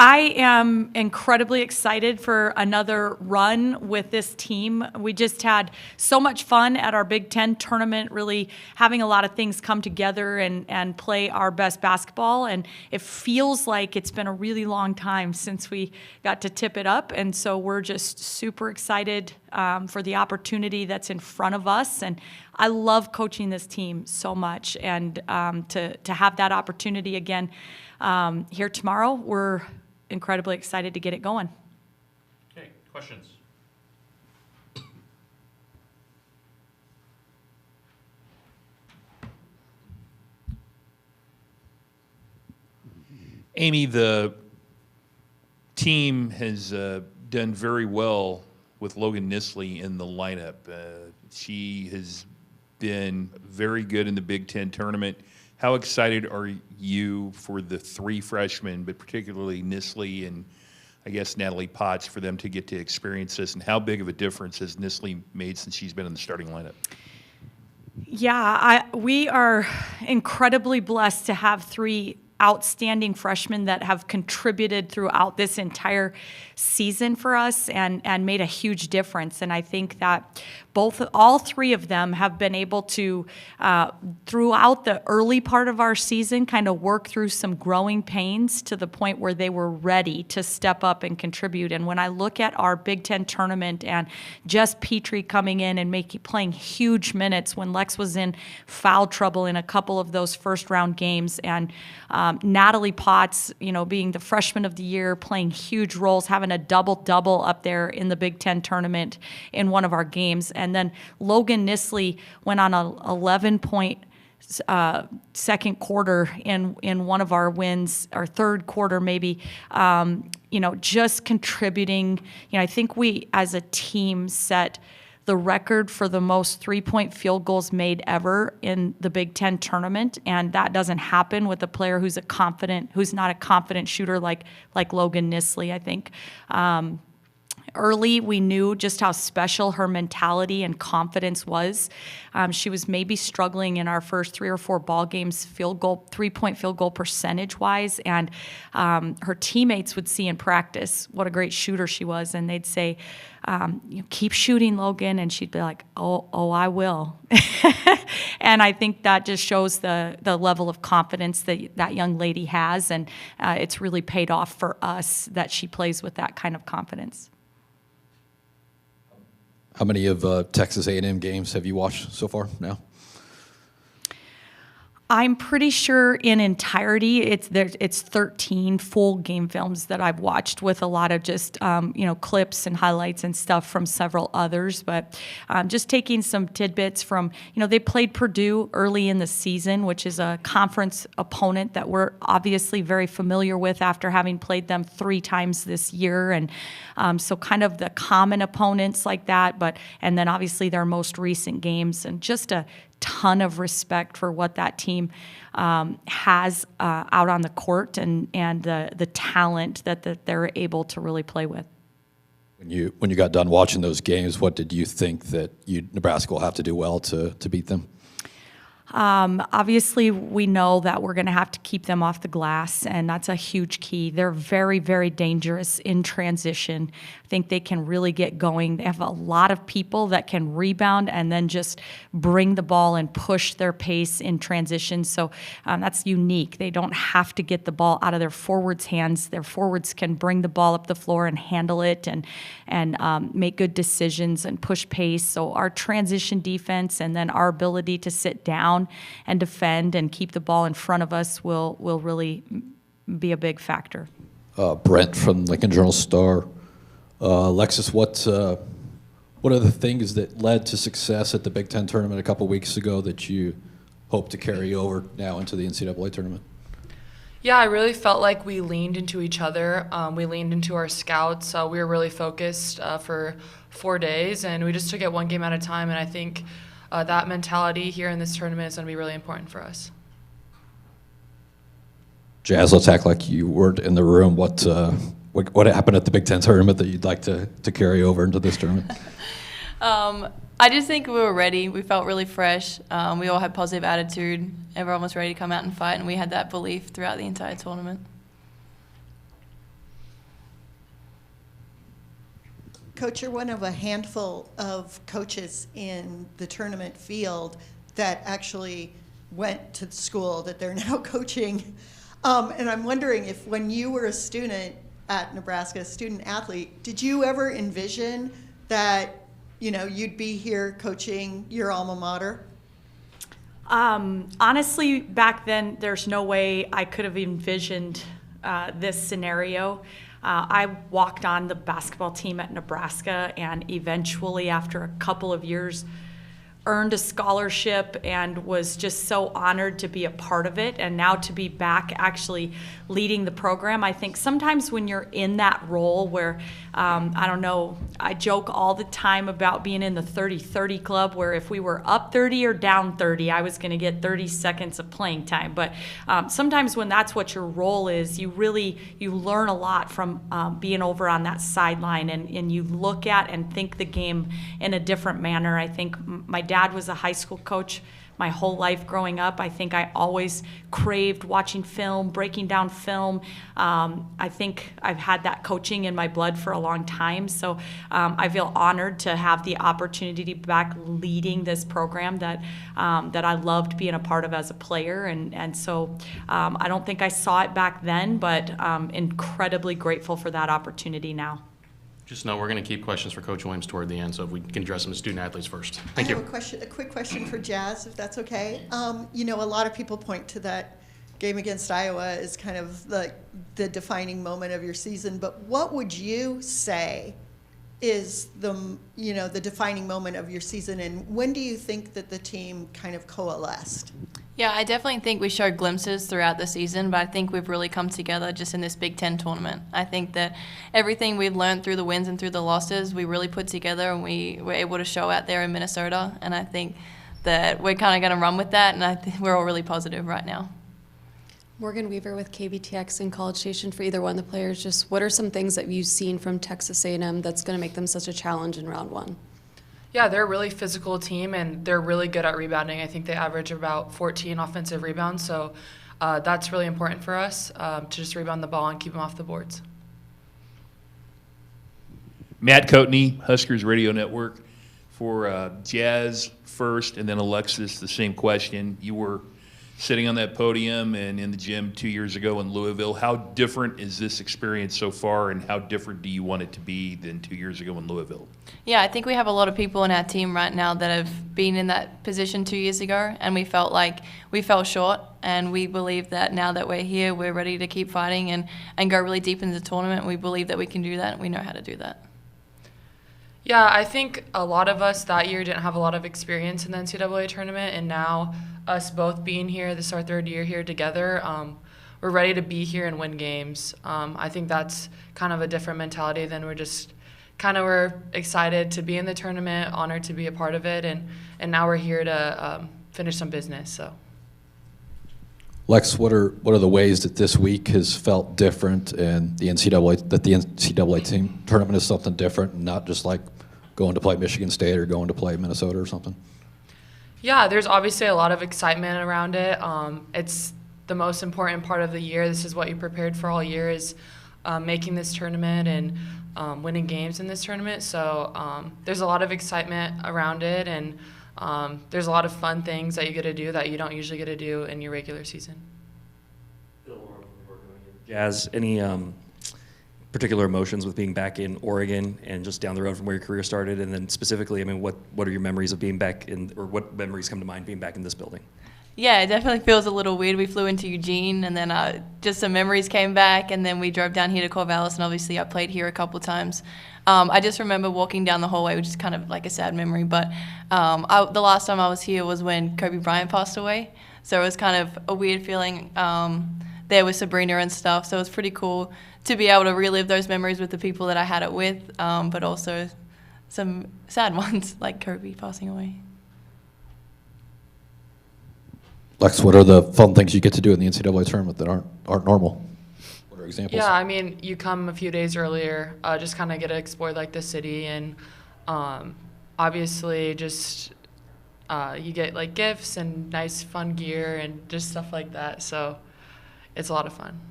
I am incredibly excited for another run with this team. We just had so much fun at our Big Ten tournament, really having a lot of things come together and play our best basketball. And it feels like it's been a really long time since we got to tip it up. And so we're just super excited for the opportunity that's in front of us. And I love coaching this team so much. And to have that opportunity again here tomorrow, we're incredibly excited to get it going. Okay, questions? Amy, the team has done very well with Logan Nisley in the lineup. She has been very good in the Big Ten tournament. How excited are you for the three freshmen, but particularly Nisley and I guess Natalie Potts, for them to get to experience this? And how big of a difference has Nisley made since she's been in the starting lineup? Yeah, we are incredibly blessed to have three outstanding freshmen that have contributed throughout this entire season for us and made a huge difference. And I think that all three of them have been able to, throughout the early part of our season, kind of work through some growing pains to the point where they were ready to step up and contribute. And when I look at our Big Ten tournament and Jess Petrie coming in and playing huge minutes when Lex was in foul trouble in a couple of those first round games, and Natalie Potts, being the freshman of the year, playing huge roles, having a double-double up there in the Big Ten tournament in one of our games. And then Logan Nisley went on a 11-point second quarter in one of our wins, our third quarter maybe, just contributing. I think we as a team set the record for the most three-point field goals made ever in the Big Ten tournament, and that doesn't happen with a player who's not a confident shooter like Logan Nisley. I think early we knew just how special her mentality and confidence was. She was maybe struggling in our first 3 or 4 ball games three-point field goal percentage-wise, and her teammates would see in practice what a great shooter she was, and they'd say, keep shooting, Logan, and she'd be like, oh, I will. And I think that just shows the level of confidence that young lady has, and it's really paid off for us that she plays with that kind of confidence. How many of Texas A&M games have you watched so far now? I'm pretty sure in entirety it's 13 full game films that I've watched, with a lot of just clips and highlights and stuff from several others. But just taking some tidbits from, they played Purdue early in the season, which is a conference opponent that we're obviously very familiar with after having played them 3 times this year. And so kind of the common opponents like that, and then obviously their most recent games, and just a ton of respect for what that team has out on the court and the talent that they're able to really play with. When you got done watching those games, what did you think that Nebraska will have to do well to beat them? Obviously, we know that we're going to have to keep them off the glass, and that's a huge key. They're very, very dangerous in transition. I think they can really get going. They have a lot of people that can rebound and then just bring the ball and push their pace in transition. So that's unique. They don't have to get the ball out of their forwards' hands. Their forwards can bring the ball up the floor and handle it and make good decisions and push pace. So our transition defense and then our ability to sit down and defend and keep the ball in front of us will really be a big factor. Brent from Lincoln Journal-Star. Alexis, what are the things that led to success at the Big Ten tournament a couple weeks ago that you hope to carry over now into the NCAA tournament? Yeah, I really felt like we leaned into each other. We leaned into our scouts. We were really focused for 4 days, and we just took it one game at a time, and I think that mentality here in this tournament is going to be really important for us. Jaz, let's act like you weren't in the room. What happened at the Big Ten tournament that you'd like to carry over into this tournament? I just think we were ready. We felt really fresh. We all had positive attitude. Everyone was ready to come out and fight, and we had that belief throughout the entire tournament. Coach, you're one of a handful of coaches in the tournament field that actually went to school that they're now coaching. And I'm wondering if when you were a student at Nebraska, a student athlete, did you ever envision that, you'd be here coaching your alma mater? Honestly, back then, there's no way I could have envisioned this scenario. I walked on the basketball team at Nebraska, and eventually, after a couple of years, earned a scholarship and was just so honored to be a part of it, and now to be back actually leading the program. I think sometimes when you're in that role where, I don't know, I joke all the time about being in the 30-30 club, where if we were up 30 or down 30, I was going to get 30 seconds of playing time. But sometimes when that's what your role is, you learn a lot from being over on that sideline, and you look at and think the game in a different manner. I think my dad was a high school coach my whole life growing up. I think I always craved watching film, breaking down film. I think I've had that coaching in my blood for a long time. So I feel honored to have the opportunity to be back leading this program that I loved being a part of as a player. And so I don't think I saw it back then, but incredibly grateful for that opportunity now. Just know we're going to keep questions for Coach Williams toward the end, so if we can address them as student athletes first. Thank you. I have a quick question for Jaz, if that's okay. A lot of people point to that game against Iowa as kind of the defining moment of your season, but what would you say is the defining moment of your season, and when do you think that the team kind of coalesced? Yeah, I definitely think we showed glimpses throughout the season, but I think we've really come together just in this Big Ten tournament. I think that everything we've learned through the wins and through the losses, we really put together, and we were able to show out there in Minnesota. And I think that we're kind of going to run with that, and I think we're all really positive right now. Morgan Weaver with KBTX and College Station. For either one of the players, just what are some things that you've seen from Texas A&M that's going to make them such a challenge in round one? Yeah, they're a really physical team, and they're really good at rebounding. I think they average about 14 offensive rebounds, so that's really important for us to just rebound the ball and keep them off the boards. Matt Coatney, Huskers Radio Network. For Jaz first, and then Alexis, the same question. You were sitting on that podium and in the gym 2 years ago in Louisville. How different is this experience so far, and how different do you want it to be than 2 years ago in Louisville? Yeah, I think we have a lot of people in our team right now that have been in that position 2 years ago, and we felt like we fell short, and we believe that now that we're here, we're ready to keep fighting and go really deep into the tournament. We believe that we can do that, and we know how to do that. Yeah, I think a lot of us that year didn't have a lot of experience in the NCAA tournament, and now us both being here, this is our third year here together, we're ready to be here and win games. I think that's kind of a different mentality than we're excited to be in the tournament, honored to be a part of it, and now we're here to finish some business. So, Lex, what are the ways that this week has felt different, and the NCAA team tournament is something different, and not just like going to play Michigan State or going to play Minnesota or something? Yeah, there's obviously a lot of excitement around it. It's the most important part of the year. This is what you prepared for all year, is making this tournament and winning games in this tournament. So there's a lot of excitement around it, and there's a lot of fun things that you get to do that you don't usually get to do in your regular season. Jaz, any particular emotions with being back in Oregon and just down the road from where your career started? And then specifically, I mean, what are your memories of being back in, or what memories come to mind being back in this building? Yeah, it definitely feels a little weird. We flew into Eugene, and then just some memories came back, and then we drove down here to Corvallis, and obviously I played here a couple times. I just remember walking down the hallway, which is kind of like a sad memory, but the last time I was here was when Kobe Bryant passed away, so it was kind of a weird feeling there with Sabrina and stuff, so it was pretty cool to be able to relive those memories with the people that I had it with, but also some sad ones, like Kobe passing away. Lex, what are the fun things you get to do in the NCAA tournament that aren't normal? What are examples? Yeah, I mean, you come a few days earlier, just kind of get to explore like the city, and obviously just you get like gifts and nice fun gear and just stuff like that. So it's a lot of fun.